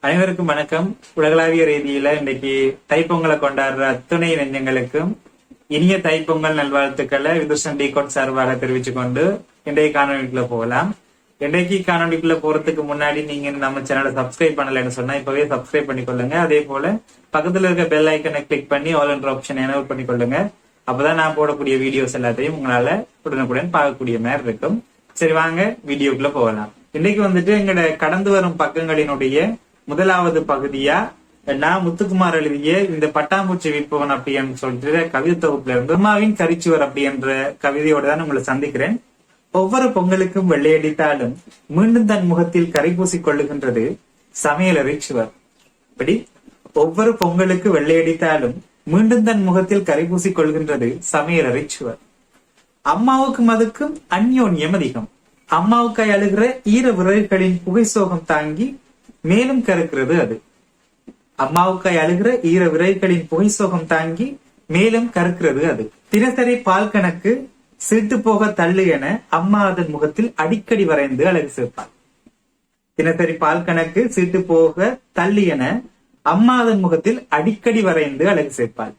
அனைவருக்கும் வணக்கம். உலகளாவிய ரீதியில இன்னைக்கு தைப்பொங்கலை கொண்டாடுற அத்துணை நெஞ்சங்களுக்கும் இனிய தைப்பொங்கல் நல்வாழ்த்துக்களை விதுஷன் டிகோட் சார்பாக தெரிவிச்சு கொண்டு இன்றைய காணொலிக்குள்ள போகலாம். இன்றைக்கு காணொலிக்குள்ள போறதுக்கு முன்னாடி நீங்க நம்ம சேனலை சப்ஸ்கிரைப் பண்ணலன்னு சொன்னா இப்பவே சப்ஸ்கிரைப் பண்ணிக்கொள்ளுங்க. அதே போல பக்கத்துல இருக்க பெல் ஐக்கனை கிளிக் பண்ணி ஆல் என்ற ஆப்ஷன் எனேபிள் பண்ணிக்கொள்ளுங்க. அப்பதான் நான் போடக்கூடிய வீடியோஸ் எல்லாத்தையும் உங்களால உடனுக்குடன் பார்க்கக்கூடிய மாதிரி இருக்கும். சரி, வாங்க வீடியோக்குள்ள போகலாம். இன்னைக்கு எங்கட கடந்து வரும் பக்கங்களினுடைய முதலாவது பகுதியா நான் முத்துக்குமார் எழுதிய இந்த பட்டாம்பூச்சி விற்பவன் அப்படின்னு சொல்லிட்டு கவிதை தொகுப்புல இருந்து அம்மாவின் கரிச்சுவர் அப்படி என்ற கவிதையோட தான் உங்களை சந்திக்கிறேன். ஒவ்வொரு பொங்கலுக்கும் வெள்ளையடித்தாலும் மீண்டும் தன் முகத்தில் கரை பூசிக் கொள்ளுகின்றது சமையலறை சுவர். இப்படி ஒவ்வொரு பொங்கலுக்கு வெள்ளையடித்தாலும் மீண்டும் தன் முகத்தில் கரை பூசிக் கொள்கின்றது சமையலறை சுவர். அம்மாவுக்கும் அதுக்கும் அந்யோன்யம் அதிகம். அம்மாவுக்காய் அழுகிற ஈர விறகுகளின் புகை சோகம் தாங்கி மேலும் கறக்கிறது அது. அம்மாவுக்காய் அழுகிற ஈர விறகுகளின் புகை சோகம் தாங்கி மேலும் கறக்கிறது அது. தினசரி பால் கணக்கு சீட்டு போக தள்ளு என அம்மா அதன் முகத்தில் அடிக்கடி வரைந்து அழகு சேர்ப்பாள். தினசரி பால் கணக்கு சீட்டு போக தள்ளு என அம்மா அதன் முகத்தில் அடிக்கடி வரைந்து அழகு சேர்ப்பாள்.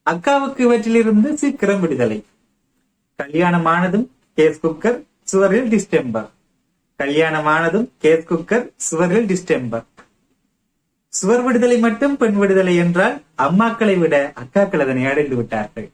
அக்காவுக்கு இவற்றிலிருந்து சீக்கிரம் விடுதலை. கல்யாணமானதும் கேஸ் குக்கர் சுவரில் டிஸ்டெம்பர். கல்யாணமானதும் கேஸ் குக்கர் சுவரில் டிஸ்டெம்பர். சுவர் விடுதலை மட்டும் பெண் விடுதலை என்றால் அம்மாக்களை விட அக்காக்கள் அதனை அடைந்து விட்டார்கள்.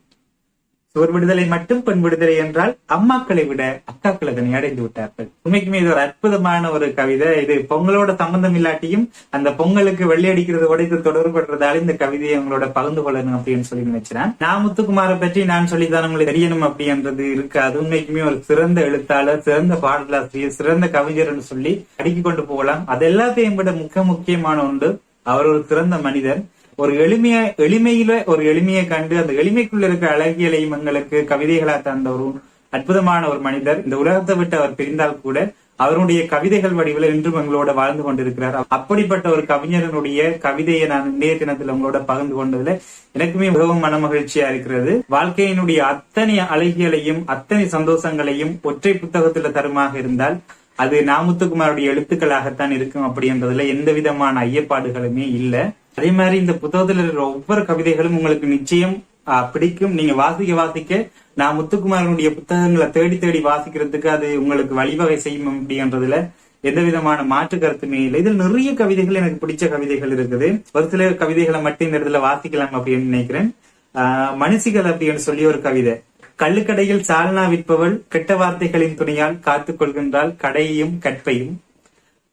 சுவர் விடுதலை மட்டும் பெண் விடுதலை என்றால் அம்மாக்களை விட அக்காக்கள் அதனை அடைந்து விட்டார்கள். உண்மைக்குமே இது ஒரு அற்புதமான ஒரு கவிதை. இது பொங்கலோட சம்பந்தம் இல்லாட்டியும் அந்த பொங்கலுக்கு வெள்ளை அடிக்கிறதோட இது தொடர்படுறதால இந்த கவிதையை உங்களோட பகிர்ந்து கொள்ளணும் அப்படின்னு சொல்லி நினைக்கிறேன். நான் முத்துக்குமாரை பற்றி நான் சொல்லித்தான் உங்களுக்கு தெரியணும் அப்படின்றது இருக்காது. உண்மைக்குமே ஒரு சிறந்த எழுத்தாளர், சிறந்த பாடலாசிரியர், சிறந்த கவிஞர்னு சொல்லி அடுக்கிக் கொண்டு போகலாம். அது எல்லாத்தையும் விட முக்கியமான ஒன்று, அவர் ஒரு சிறந்த மனிதர். ஒரு எளிமையில ஒரு எளிமையை கண்டு அந்த எளிமைக்குள்ள இருக்க அழகியலையும் எங்களுக்கு கவிதைகளா தந்த ஒரு அற்புதமான ஒரு மனிதர். இந்த உலகத்தை விட்டு அவர் பிரிந்தால் கூட அவருடைய கவிதைகள் வடிவில் இன்றும் எங்களோட வாழ்ந்து கொண்டிருக்கிறார். அப்படிப்பட்ட ஒரு கவிஞரனுடைய கவிதையை நான் இன்றைய தினத்தில் உங்களோட பகிர்ந்து கொண்டதுல எனக்குமே மிகவும் மன மகிழ்ச்சியா இருக்கிறது. வாழ்க்கையினுடைய அத்தனை அழகியலையும் அத்தனை சந்தோஷங்களையும் ஒற்றை புத்தகத்துல தருமாக இருந்தால் அது முத்துக்குமாருடைய எழுத்துக்களாகத்தான் இருக்கும் அப்படின்றதுல எந்த விதமான ஐயப்பாடுகளுமே இல்லை. அதே மாதிரி இந்த புத்தகத்துல இருக்கிற ஒவ்வொரு கவிதைகளும் உங்களுக்கு நிச்சயம் பிடிக்கும். நீங்க வாசிக்க முத்துக்குமாரனுடைய புத்தகங்களை தேடி தேடி வாசிக்கிறதுக்கு அது உங்களுக்கு வழிவகை செய்யும் அப்படின்றதுல எந்த விதமான மாற்று கருத்துமே இல்லை. இதில் நிறைய கவிதைகள் எனக்கு பிடிச்ச கவிதைகள் இருக்குது. ஒரு சில கவிதைகளை மட்டும் இந்த இடத்துல வாசிக்கலாம் அப்படின்னு நினைக்கிறேன். மனுஷிகள் அப்படின்னு சொல்லி ஒரு கவிதை. கள்ளுக்கடையில் சால்னா விற்பவள் கெட்ட வார்த்தைகளின் துணையால் காத்துக் கொள்கின்றாள் கடையையும் கற்பையும்.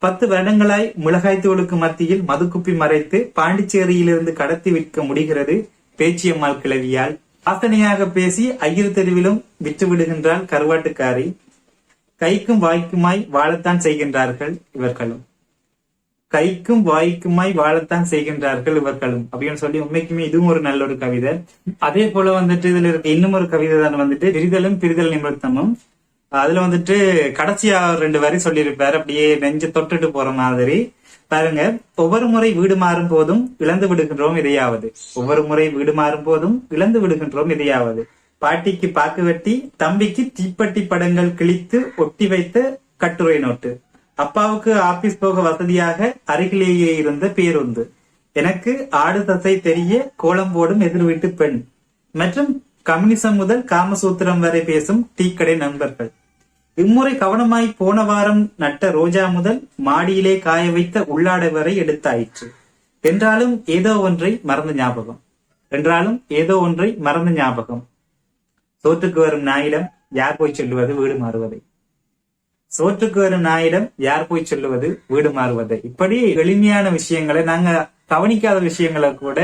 10 வருடங்களாய் மிளகாய்த்தூளுக்கு மத்தியில் மதுக்குப்பி மறைத்து பாண்டிச்சேரியிலிருந்து கடத்தி விற்க முடிகிறது பேச்சியம்மாள் கிளவியால். வாசனையாக பேசி ஐயர் தெருவிலும் விற்று விடுகின்றாள் கருவாட்டுக்காரி. கைக்கும் வாய்க்குமாய் வாழத்தான் செய்கின்றார்கள் இவர்களும். கைக்கும் வாய்க்குமாய் வாழத்தான் செய்கின்றார்கள் இவர்களும் அப்படின்னு சொல்லி உண்மைக்குமே இதுவும் ஒரு நல்ல ஒரு கவிதை. அதே போல இதுல இருக்க இன்னும் ஒரு கவிதை தான் பிரிதலும் பிரிதல் நிமித்தமும். அதுல கடைசியா 2 வரி சொல்லியிருப்பாரு, அப்படியே நெஞ்சு தொட்டுட்டு போற மாதிரி. பாருங்க, ஒவ்வொரு முறை வீடு மாறும் போதும் இழந்து விடுகின்றோம் இதையாவது. ஒவ்வொரு முறை வீடு மாறும் போதும் இழந்து விடுகின்றோம் இதையாவது. பாட்டிக்கு பாக்கு வெட்டி, தம்பிக்கு தீப்பட்டி படங்கள் கிழித்து ஒட்டி வைத்த கட்டுரை நோட்டு. அப்பாவுக்கு ஆபீஸ் போக வசதியாக அருகிலேயே இருந்த பேருந்து. எனக்கு ஆடு தசை தெரிய கோலம் போடும் எதிர் வீட்டு பெண். மற்றும் கம்யூனிசம் முதல் காமசூத்திரம் வரை பேசும் டீக்கடை நண்பர்கள். இம்முறை கவனமாய் போன வாரம் நட்ட ரோஜா முதல் மாடியிலே காய வைத்த உள்ளாடை வரை எடுத்தாயிற்று. என்றாலும் ஏதோ ஒன்றை மறந்த ஞாபகம். சோற்றுக்கு வரும் நாயிடம் யார் போய் சொல்லுவது வீடு மாறுவதை. சோற்றுக்கு வரும் நாயிடம் யார் போய் சொல்லுவது வீடு மாறுவதை. இப்படி எளிமையான விஷயங்களை, நாங்க கவனிக்காத விஷயங்களை கூட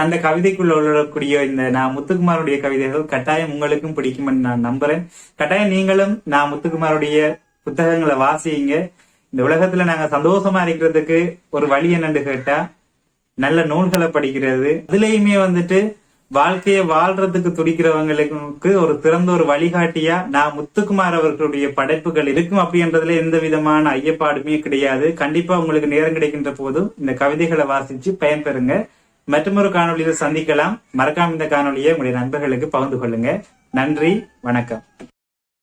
அந்த கவிதைக்குள்ள உள்ளக்கூடிய இந்த முத்துக்குமாருடைய கவிதைகள் கட்டாயம் உங்களுக்கும் பிடிக்கும் நான் நம்புறேன். கட்டாயம் நீங்களும் முத்துக்குமாருடைய புத்தகங்களை வாசிங்க. இந்த உலகத்துல நாங்க சந்தோஷமா இருக்கிறதுக்கு ஒரு வழி என்னன்னு கேட்டா நல்ல நூல்களை படிக்கிறது. அதுலயுமே வாழ்க்கைய வாழ்றதுக்கு துடிக்கிறவங்களுக்கு ஒரு சிறந்த ஒரு வழிகாட்டியா முத்துக்குமார் அவர்களுடைய படைப்புகள் இருக்கும் அப்படின்றதுல எந்த விதமான ஐயப்பாடுமே கிடையாது. கண்டிப்பா உங்களுக்கு நேரம் கிடைக்கின்ற போதும் இந்த கவிதைகளை வாசிச்சு பயன்பெறுங்க. மற்றொரு காணொலியில் சந்திக்கலாம். மறக்காம இந்த காணொலியை உங்களுடைய நண்பர்களுக்கு பகிர்ந்து கொள்ளுங்க. நன்றி, வணக்கம்.